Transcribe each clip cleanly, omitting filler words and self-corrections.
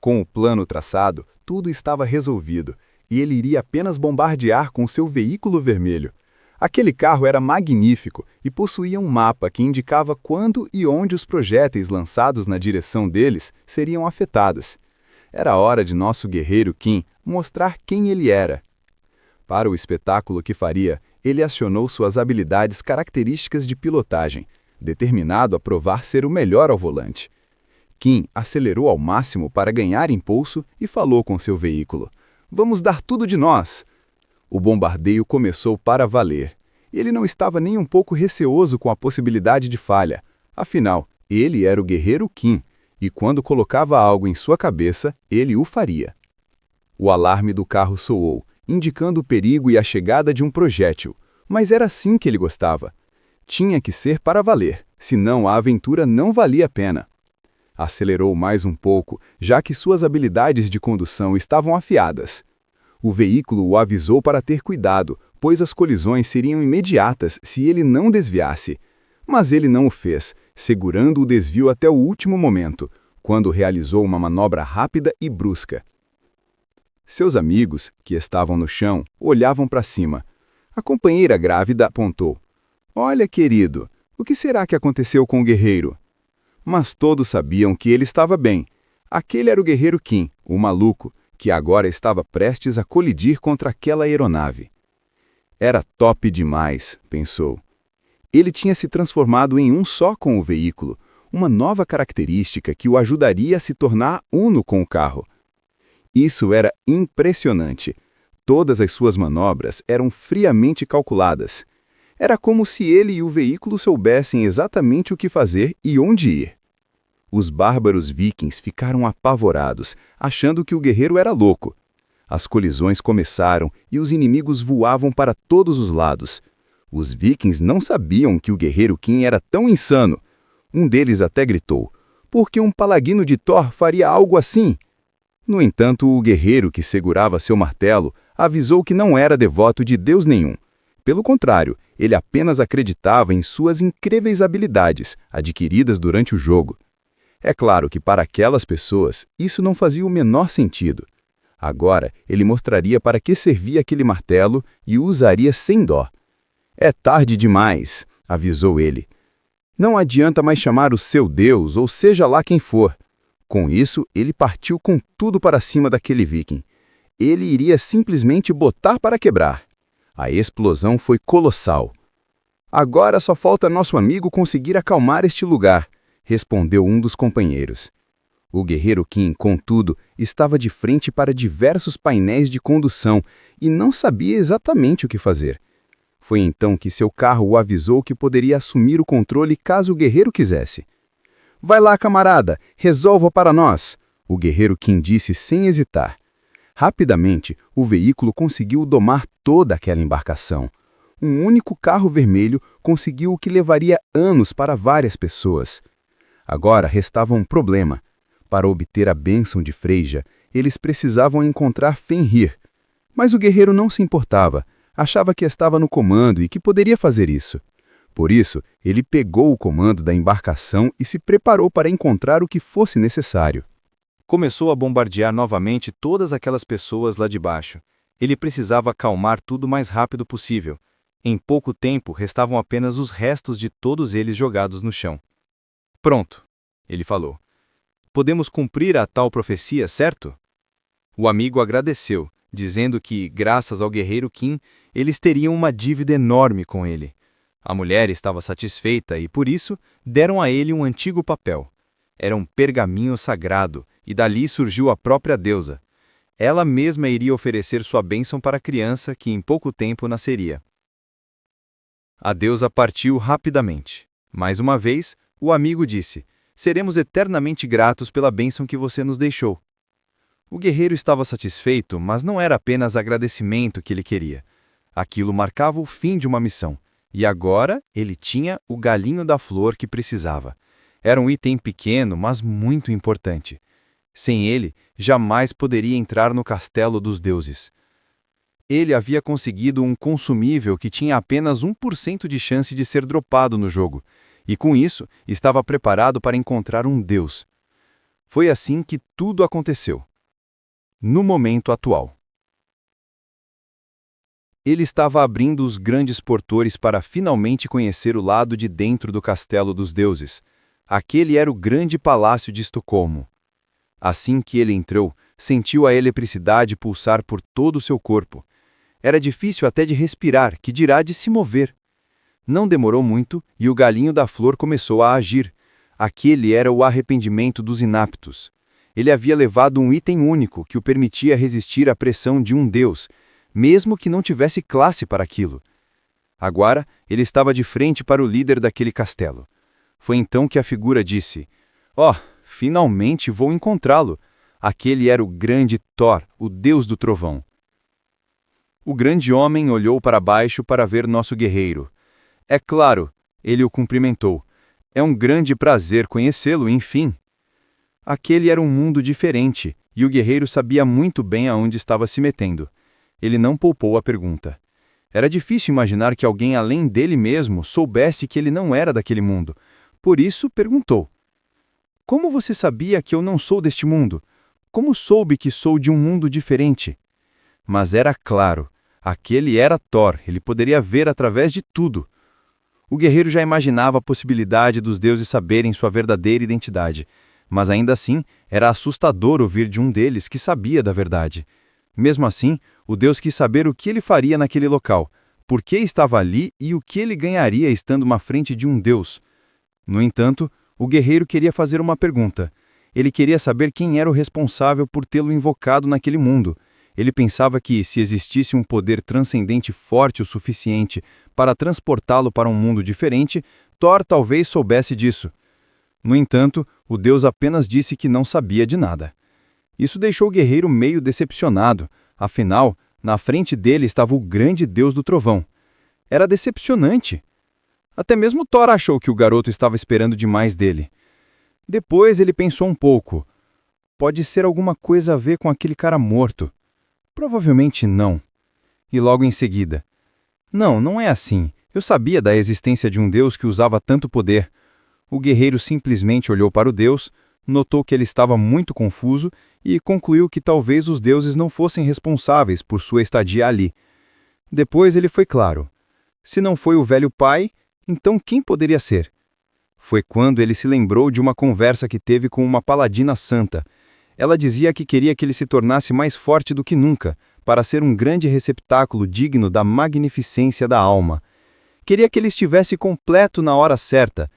Com o plano traçado, tudo estava resolvido, e ele iria apenas bombardear com seu veículo vermelho. Aquele carro era magnífico e possuía um mapa que indicava quando e onde os projéteis lançados na direção deles seriam afetados. Era hora de nosso guerreiro Kim mostrar quem ele era. Para o espetáculo que faria, ele acionou suas habilidades características de pilotagem, determinado a provar ser o melhor ao volante. Kim acelerou ao máximo para ganhar impulso e falou com seu veículo: "Vamos dar tudo de nós!" O bombardeio começou para valer. Ele não estava nem um pouco receoso com a possibilidade de falha. Afinal, ele era o guerreiro Kim, e quando colocava algo em sua cabeça, ele o faria. O alarme do carro soou, indicando o perigo e a chegada de um projétil, mas era assim que ele gostava. Tinha que ser para valer, senão a aventura não valia a pena. Acelerou mais um pouco, já que suas habilidades de condução estavam afiadas. O veículo o avisou para ter cuidado, pois as colisões seriam imediatas se ele não desviasse. Mas ele não o fez, segurando o desvio até o último momento, quando realizou uma manobra rápida e brusca. Seus amigos, que estavam no chão, olhavam para cima. A companheira grávida apontou: "Olha, querido, o que será que aconteceu com o guerreiro?" Mas todos sabiam que ele estava bem. Aquele era o guerreiro Kim, o maluco, que agora estava prestes a colidir contra aquela aeronave. Era top demais, pensou. Ele tinha se transformado em um só com o veículo, uma nova característica que o ajudaria a se tornar uno com o carro. Isso era impressionante. Todas as suas manobras eram friamente calculadas. Era como se ele e o veículo soubessem exatamente o que fazer e onde ir. Os bárbaros vikings ficaram apavorados, achando que o guerreiro era louco. As colisões começaram e os inimigos voavam para todos os lados. Os vikings não sabiam que o guerreiro Kim era tão insano. Um deles até gritou: "Por que um paladino de Thor faria algo assim?" No entanto, o guerreiro que segurava seu martelo avisou que não era devoto de Deus nenhum. Pelo contrário, ele apenas acreditava em suas incríveis habilidades, adquiridas durante o jogo. É claro que para aquelas pessoas, isso não fazia o menor sentido. Agora, ele mostraria para que servia aquele martelo e o usaria sem dó. "É tarde demais", avisou ele. "Não adianta mais chamar o seu Deus, ou seja lá quem for." Com isso, ele partiu com tudo para cima daquele viking. Ele iria simplesmente botar para quebrar. A explosão foi colossal. "Agora só falta nosso amigo conseguir acalmar este lugar", respondeu um dos companheiros. O guerreiro Kim, contudo, estava de frente para diversos painéis de condução e não sabia exatamente o que fazer. Foi então que seu carro o avisou que poderia assumir o controle caso o guerreiro quisesse. "Vai lá, camarada, resolva para nós", o guerreiro Kim disse sem hesitar. Rapidamente, o veículo conseguiu domar toda aquela embarcação. Um único carro vermelho conseguiu o que levaria anos para várias pessoas. Agora restava um problema. Para obter a bênção de Freyja, eles precisavam encontrar Fenrir. Mas o guerreiro não se importava, achava que estava no comando e que poderia fazer isso. Por isso, ele pegou o comando da embarcação e se preparou para encontrar o que fosse necessário. Começou a bombardear novamente todas aquelas pessoas lá de baixo. Ele precisava acalmar tudo o mais rápido possível. Em pouco tempo, restavam apenas os restos de todos eles jogados no chão. "Pronto", ele falou. "Podemos cumprir a tal profecia, certo?" O amigo agradeceu, dizendo que, graças ao guerreiro Kim, eles teriam uma dívida enorme com ele. A mulher estava satisfeita e, por isso, deram a ele um antigo papel. Era um pergaminho sagrado, e dali surgiu a própria deusa. Ela mesma iria oferecer sua bênção para a criança que em pouco tempo nasceria. A deusa partiu rapidamente. Mais uma vez, o amigo disse: "Seremos eternamente gratos pela bênção que você nos deixou." O guerreiro estava satisfeito, mas não era apenas agradecimento que ele queria. Aquilo marcava o fim de uma missão. E agora ele tinha o galinho da flor que precisava. Era um item pequeno, mas muito importante. Sem ele, jamais poderia entrar no castelo dos deuses. Ele havia conseguido um consumível que tinha apenas 1% de chance de ser dropado no jogo, e com isso, estava preparado para encontrar um deus. Foi assim que tudo aconteceu. No momento atual. Ele estava abrindo os grandes portões para finalmente conhecer o lado de dentro do castelo dos deuses. Aquele era o grande palácio de Estocolmo. Assim que ele entrou, sentiu a eletricidade pulsar por todo o seu corpo. Era difícil até de respirar, que dirá de se mover. Não demorou muito e o galinho da flor começou a agir. Aquele era o arrependimento dos inaptos. Ele havia levado um item único que o permitia resistir à pressão de um deus, mesmo que não tivesse classe para aquilo. Agora, ele estava de frente para o líder daquele castelo. Foi então que a figura disse: "Oh, finalmente vou encontrá-lo." Aquele era o grande Thor, o deus do trovão. O grande homem olhou para baixo para ver nosso guerreiro. "É claro," ele o cumprimentou. "É um grande prazer conhecê-lo, enfim." Aquele era um mundo diferente, e o guerreiro sabia muito bem aonde estava se metendo. Ele não poupou a pergunta. Era difícil imaginar que alguém além dele mesmo soubesse que ele não era daquele mundo. Por isso, perguntou: "Como você sabia que eu não sou deste mundo? Como soube que sou de um mundo diferente?" Mas era claro, aquele era Thor, ele poderia ver através de tudo. O guerreiro já imaginava a possibilidade dos deuses saberem sua verdadeira identidade, mas ainda assim era assustador ouvir de um deles que sabia da verdade. Mesmo assim, o deus quis saber o que ele faria naquele local, por que estava ali e o que ele ganharia estando à frente de um deus. No entanto, o guerreiro queria fazer uma pergunta. Ele queria saber quem era o responsável por tê-lo invocado naquele mundo. Ele pensava que, se existisse um poder transcendente forte o suficiente para transportá-lo para um mundo diferente, Thor talvez soubesse disso. No entanto, o deus apenas disse que não sabia de nada. Isso deixou o guerreiro meio decepcionado, afinal, na frente dele estava o grande deus do trovão. Era decepcionante. Até mesmo Thor achou que o garoto estava esperando demais dele. Depois ele pensou um pouco. Pode ser alguma coisa a ver com aquele cara morto. Provavelmente não. E logo em seguida: "Não, não é assim. Eu sabia da existência de um deus que usava tanto poder." O guerreiro simplesmente olhou para o deus, notou que ele estava muito confuso e concluiu que talvez os deuses não fossem responsáveis por sua estadia ali. Depois ele foi claro. Se não foi o velho pai, então quem poderia ser? Foi quando ele se lembrou de uma conversa que teve com uma paladina santa. Ela dizia que queria que ele se tornasse mais forte do que nunca, para ser um grande receptáculo digno da magnificência da alma. Queria que ele estivesse completo na hora certa.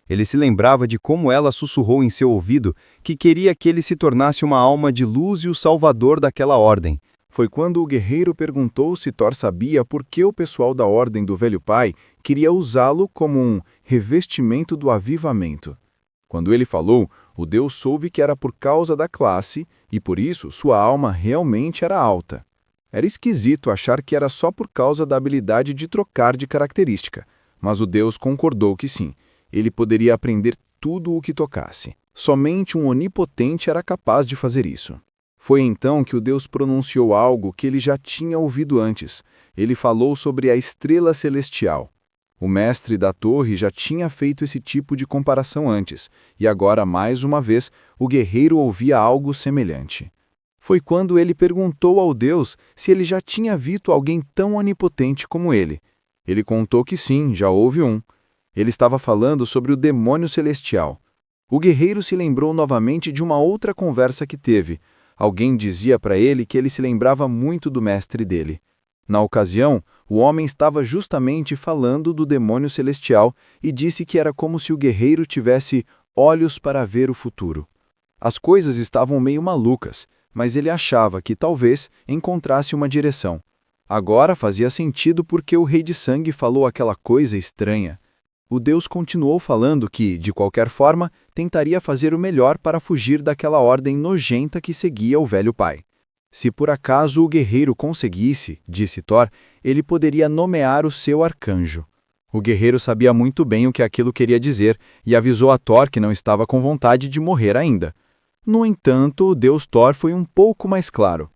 Ele se lembrava de como ela sussurrou em seu ouvido que queria que ele se tornasse uma alma de luz e o salvador daquela ordem. Foi quando o guerreiro perguntou se Thor sabia por que o pessoal da Ordem do Velho Pai queria usá-lo como um revestimento do avivamento. Quando ele falou, o deus soube que era por causa da classe e por isso sua alma realmente era alta. Era esquisito achar que era só por causa da habilidade de trocar de característica, mas o deus concordou que sim, ele poderia aprender tudo o que tocasse. Somente um onipotente era capaz de fazer isso. Foi então que o deus pronunciou algo que ele já tinha ouvido antes. Ele falou sobre a estrela celestial. O mestre da torre já tinha feito esse tipo de comparação antes, e agora, mais uma vez, o guerreiro ouvia algo semelhante. Foi quando ele perguntou ao deus se ele já tinha visto alguém tão onipotente como ele. Ele contou que sim, já houve um. Ele estava falando sobre o demônio celestial. O guerreiro se lembrou novamente de uma outra conversa que teve. Alguém dizia para ele que ele se lembrava muito do mestre dele. Na ocasião, o homem estava justamente falando do demônio celestial e disse que era como se o guerreiro tivesse olhos para ver o futuro. As coisas estavam meio malucas, mas ele achava que talvez encontrasse uma direção. Agora fazia sentido porque o Rei de Sangue falou aquela coisa estranha. O deus continuou falando que, de qualquer forma, tentaria fazer o melhor para fugir daquela ordem nojenta que seguia o velho pai. Se por acaso o guerreiro conseguisse, disse Thor, ele poderia nomear o seu arcanjo. O guerreiro sabia muito bem o que aquilo queria dizer e avisou a Thor que não estava com vontade de morrer ainda. No entanto, o deus Thor foi um pouco mais claro.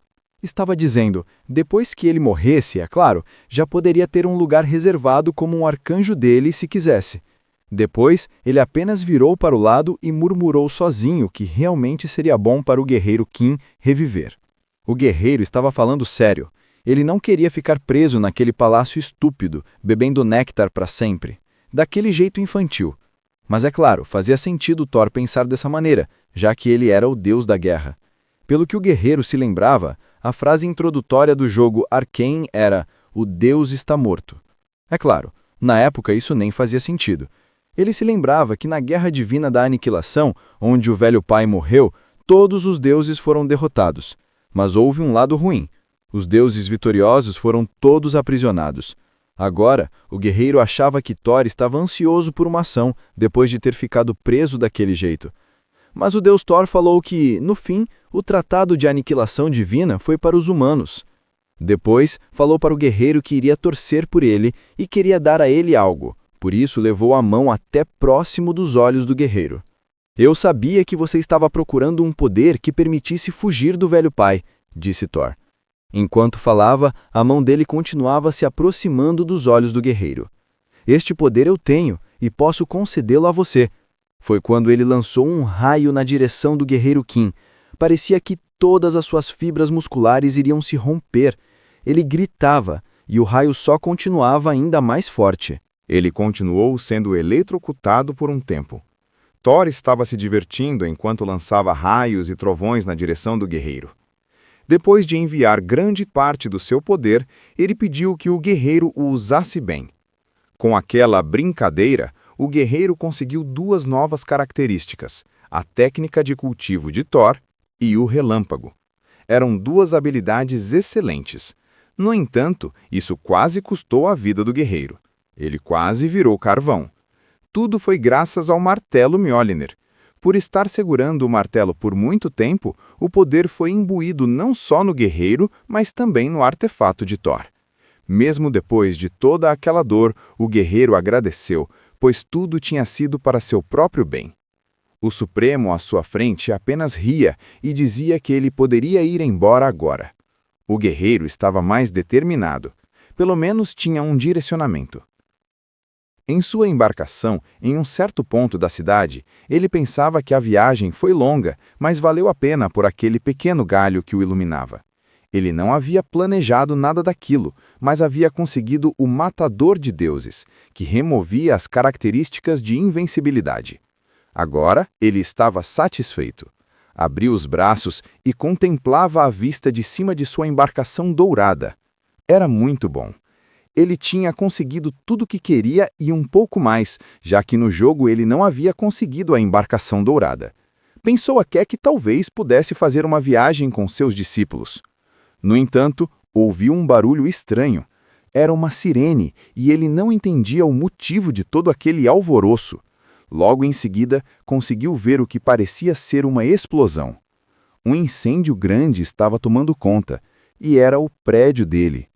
Estava dizendo, depois que ele morresse, é claro, já poderia ter um lugar reservado como um arcanjo dele se quisesse. Depois, ele apenas virou para o lado e murmurou sozinho que realmente seria bom para o guerreiro Kim reviver. O guerreiro estava falando sério. Ele não queria ficar preso naquele palácio estúpido, bebendo néctar para sempre, daquele jeito infantil. Mas é claro, fazia sentido Thor pensar dessa maneira, já que ele era o deus da guerra. Pelo que o guerreiro se lembrava, a frase introdutória do jogo Arcane era "O Deus está morto". É claro, na época isso nem fazia sentido. Ele se lembrava que na Guerra Divina da Aniquilação, onde o velho pai morreu, todos os deuses foram derrotados. Mas houve um lado ruim. Os deuses vitoriosos foram todos aprisionados. Agora, o guerreiro achava que Thor estava ansioso por uma ação, depois de ter ficado preso daquele jeito. Mas o deus Thor falou que, no fim, o tratado de aniquilação divina foi para os humanos. Depois, falou para o guerreiro que iria torcer por ele e queria dar a ele algo. Por isso, levou a mão até próximo dos olhos do guerreiro. "Eu sabia que você estava procurando um poder que permitisse fugir do velho pai", disse Thor. Enquanto falava, a mão dele continuava se aproximando dos olhos do guerreiro. "Este poder eu tenho e posso concedê-lo a você." Foi quando ele lançou um raio na direção do guerreiro Kim. Parecia que todas as suas fibras musculares iriam se romper. Ele gritava, e o raio só continuava ainda mais forte. Ele continuou sendo eletrocutado por um tempo. Thor estava se divertindo enquanto lançava raios e trovões na direção do guerreiro. Depois de enviar grande parte do seu poder, ele pediu que o guerreiro o usasse bem. Com aquela brincadeira, o guerreiro conseguiu duas novas características: a técnica de cultivo de Thor e o relâmpago. Eram duas habilidades excelentes. No entanto, isso quase custou a vida do guerreiro. Ele quase virou carvão. Tudo foi graças ao martelo Mjolnir. Por estar segurando o martelo por muito tempo, o poder foi imbuído não só no guerreiro, mas também no artefato de Thor. Mesmo depois de toda aquela dor, o guerreiro agradeceu, pois tudo tinha sido para seu próprio bem. O Supremo à sua frente apenas ria e dizia que ele poderia ir embora agora. O guerreiro estava mais determinado. Pelo menos tinha um direcionamento. Em sua embarcação, em um certo ponto da cidade, ele pensava que a viagem foi longa, mas valeu a pena por aquele pequeno galho que o iluminava. Ele não havia planejado nada daquilo, mas havia conseguido o matador de deuses, que removia as características de invencibilidade. Agora, ele estava satisfeito. Abriu os braços e contemplava a vista de cima de sua embarcação dourada. Era muito bom. Ele tinha conseguido tudo o que queria e um pouco mais, já que no jogo ele não havia conseguido a embarcação dourada. Pensou até que talvez pudesse fazer uma viagem com seus discípulos. No entanto, ouviu um barulho estranho. Era uma sirene e ele não entendia o motivo de todo aquele alvoroço. Logo em seguida, conseguiu ver o que parecia ser uma explosão. Um incêndio grande estava tomando conta, e era o prédio dele.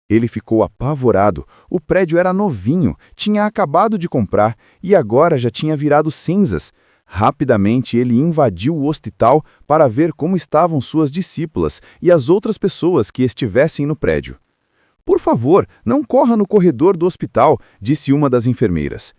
Ele ficou apavorado. O prédio era novinho, tinha acabado de comprar e agora já tinha virado cinzas. Rapidamente ele invadiu o hospital para ver como estavam suas discípulas e as outras pessoas que estivessem no prédio. "Por favor, não corra no corredor do hospital", disse uma das enfermeiras.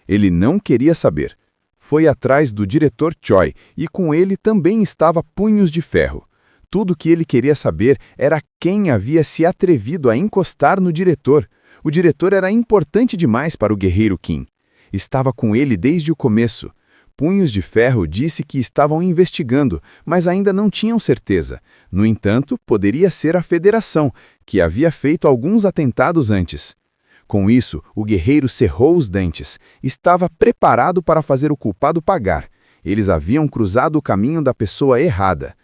Ele não queria saber. Foi atrás do diretor Choi e com ele também estava Punhos de Ferro. Tudo o que ele queria saber era quem havia se atrevido a encostar no diretor. O diretor era importante demais para o guerreiro Kim. Estava com ele desde o começo. Punhos de Ferro disse que estavam investigando, mas ainda não tinham certeza. No entanto, poderia ser a Federação, que havia feito alguns atentados antes. Com isso, o guerreiro cerrou os dentes. Estava preparado para fazer o culpado pagar. Eles haviam cruzado o caminho da pessoa errada.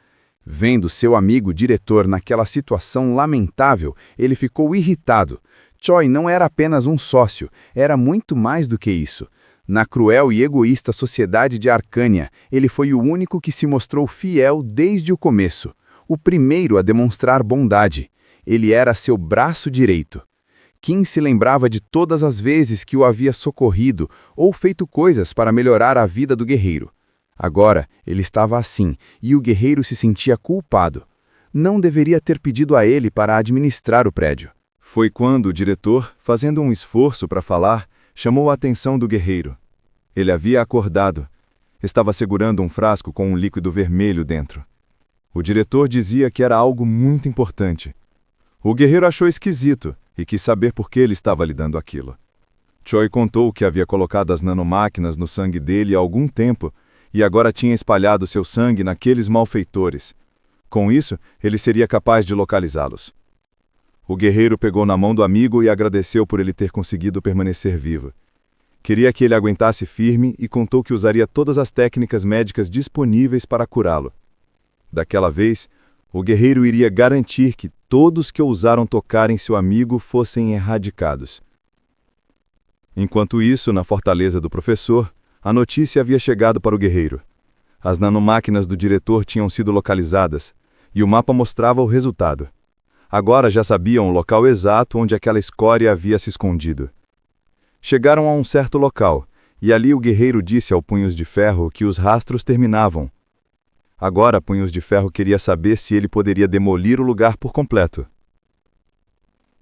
Vendo seu amigo diretor naquela situação lamentável, ele ficou irritado. Choi não era apenas um sócio, era muito mais do que isso. Na cruel e egoísta sociedade de Arcânia, ele foi o único que se mostrou fiel desde o começo. O primeiro a demonstrar bondade. Ele era seu braço direito. Kim se lembrava de todas as vezes que o havia socorrido ou feito coisas para melhorar a vida do guerreiro. Agora, ele estava assim, e o guerreiro se sentia culpado. Não deveria ter pedido a ele para administrar o prédio. Foi quando o diretor, fazendo um esforço para falar, chamou a atenção do guerreiro. Ele havia acordado. Estava segurando um frasco com um líquido vermelho dentro. O diretor dizia que era algo muito importante. O guerreiro achou esquisito e quis saber por que ele estava lhe dando aquilo. Choi contou que havia colocado as nanomáquinas no sangue dele há algum tempo e agora tinha espalhado seu sangue naqueles malfeitores. Com isso, ele seria capaz de localizá-los. O guerreiro pegou na mão do amigo e agradeceu por ele ter conseguido permanecer vivo. Queria que ele aguentasse firme e contou que usaria todas as técnicas médicas disponíveis para curá-lo. Daquela vez, o guerreiro iria garantir que todos que ousaram tocar em seu amigo fossem erradicados. Enquanto isso, na fortaleza do professor, a notícia havia chegado para o guerreiro. As nanomáquinas do diretor tinham sido localizadas, e o mapa mostrava o resultado. Agora já sabiam o local exato onde aquela escória havia se escondido. Chegaram a um certo local, e ali o guerreiro disse ao Punhos de Ferro que os rastros terminavam. Agora Punhos de Ferro queria saber se ele poderia demolir o lugar por completo.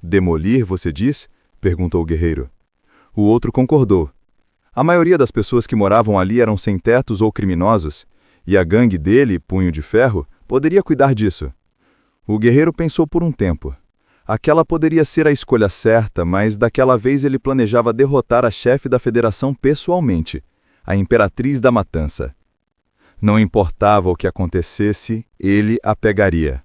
"Demolir, você diz?" perguntou o guerreiro. O outro concordou. A maioria das pessoas que moravam ali eram sem-tetos ou criminosos, e a gangue dele, Punho de Ferro, poderia cuidar disso. O guerreiro pensou por um tempo. Aquela poderia ser a escolha certa, mas daquela vez ele planejava derrotar a chefe da federação pessoalmente, a Imperatriz da Matança. Não importava o que acontecesse, ele a pegaria.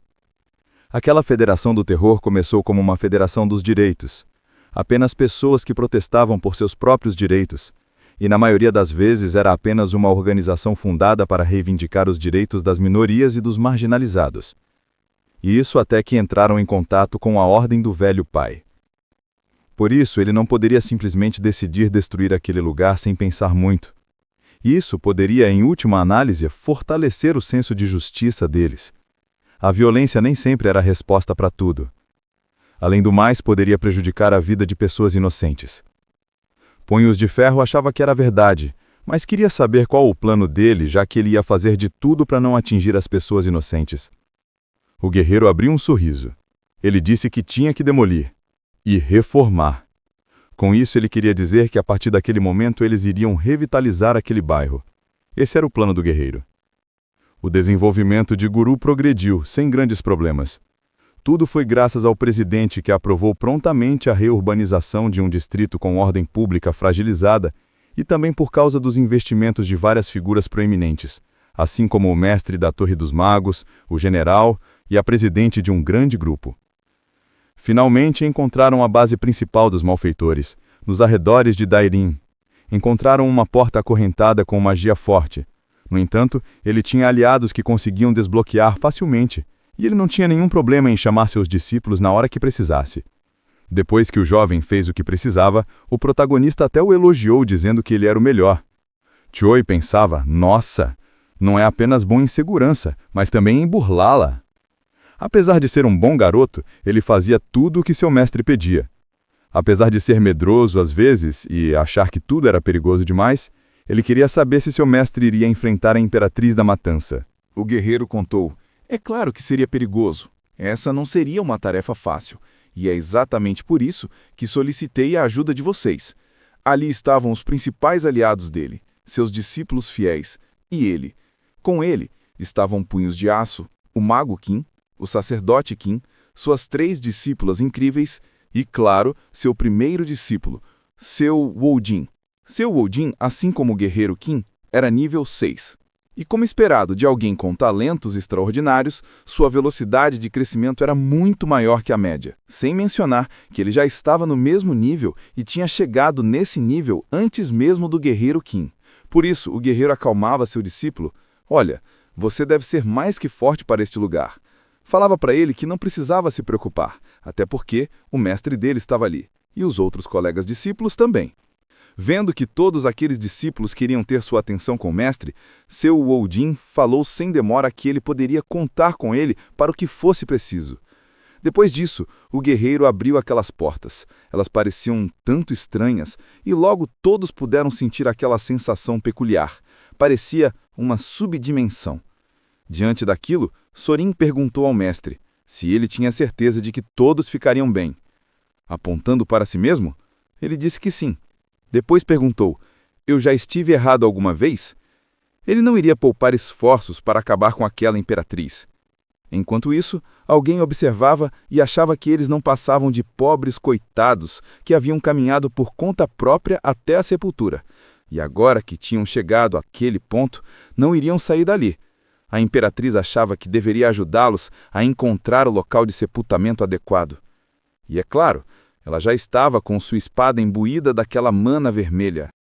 Aquela federação do terror começou como uma federação dos direitos. Apenas pessoas que protestavam por seus próprios direitos, e na maioria das vezes era apenas uma organização fundada para reivindicar os direitos das minorias e dos marginalizados. E isso até que entraram em contato com a Ordem do Velho Pai. Por isso, ele não poderia simplesmente decidir destruir aquele lugar sem pensar muito. Isso poderia, em última análise, fortalecer o senso de justiça deles. A violência nem sempre era a resposta para tudo. Além do mais, poderia prejudicar a vida de pessoas inocentes. Punhos de Ferro achava que era verdade, mas queria saber qual o plano dele, já que ele ia fazer de tudo para não atingir as pessoas inocentes. O guerreiro abriu um sorriso. Ele disse que tinha que demolir e reformar. Com isso, ele queria dizer que a partir daquele momento eles iriam revitalizar aquele bairro. Esse era o plano do guerreiro. O desenvolvimento de Guru progrediu, sem grandes problemas. Tudo foi graças ao presidente que aprovou prontamente a reurbanização de um distrito com ordem pública fragilizada e também por causa dos investimentos de várias figuras proeminentes, assim como o mestre da Torre dos Magos, o general e a presidente de um grande grupo. Finalmente encontraram a base principal dos malfeitores, nos arredores de Dairim. Encontraram uma porta acorrentada com magia forte. No entanto, ele tinha aliados que conseguiam desbloquear facilmente, e ele não tinha nenhum problema em chamar seus discípulos na hora que precisasse. Depois que o jovem fez o que precisava, o protagonista até o elogiou dizendo que ele era o melhor. Choi pensava, nossa, não é apenas bom em segurança, mas também em burlá-la. Apesar de ser um bom garoto, ele fazia tudo o que seu mestre pedia. Apesar de ser medroso às vezes e achar que tudo era perigoso demais, ele queria saber se seu mestre iria enfrentar a Imperatriz da Matança. O guerreiro contou, é claro que seria perigoso. Essa não seria uma tarefa fácil, e é exatamente por isso que solicitei a ajuda de vocês. Ali estavam os principais aliados dele, seus discípulos fiéis, e ele. Com ele estavam Punhos de Aço, o Mago Qin, o sacerdote Qin, suas 3 discípulas incríveis e, claro, seu primeiro discípulo, seu Woujin. Seu Woujin, assim como o guerreiro Qin, era nível 6. E como esperado de alguém com talentos extraordinários, sua velocidade de crescimento era muito maior que a média, sem mencionar que ele já estava no mesmo nível e tinha chegado nesse nível antes mesmo do guerreiro Qin. Por isso, o guerreiro acalmava seu discípulo, olha, você deve ser mais que forte para este lugar. Falava para ele que não precisava se preocupar, até porque o mestre dele estava ali, e os outros colegas discípulos também. Vendo que todos aqueles discípulos queriam ter sua atenção com o mestre, seu Woujin falou sem demora que ele poderia contar com ele para o que fosse preciso. Depois disso, o guerreiro abriu aquelas portas. Elas pareciam um tanto estranhas, e logo todos puderam sentir aquela sensação peculiar. Parecia uma subdimensão. Diante daquilo, Sorin perguntou ao mestre se ele tinha certeza de que todos ficariam bem. Apontando para si mesmo, ele disse que sim. Depois perguntou: eu já estive errado alguma vez? Ele não iria poupar esforços para acabar com aquela imperatriz. Enquanto isso, alguém observava e achava que eles não passavam de pobres coitados que haviam caminhado por conta própria até a sepultura. E agora que tinham chegado àquele ponto, não iriam sair dali. A imperatriz achava que deveria ajudá-los a encontrar o local de sepultamento adequado. E é claro, ela já estava com sua espada imbuída daquela mana vermelha.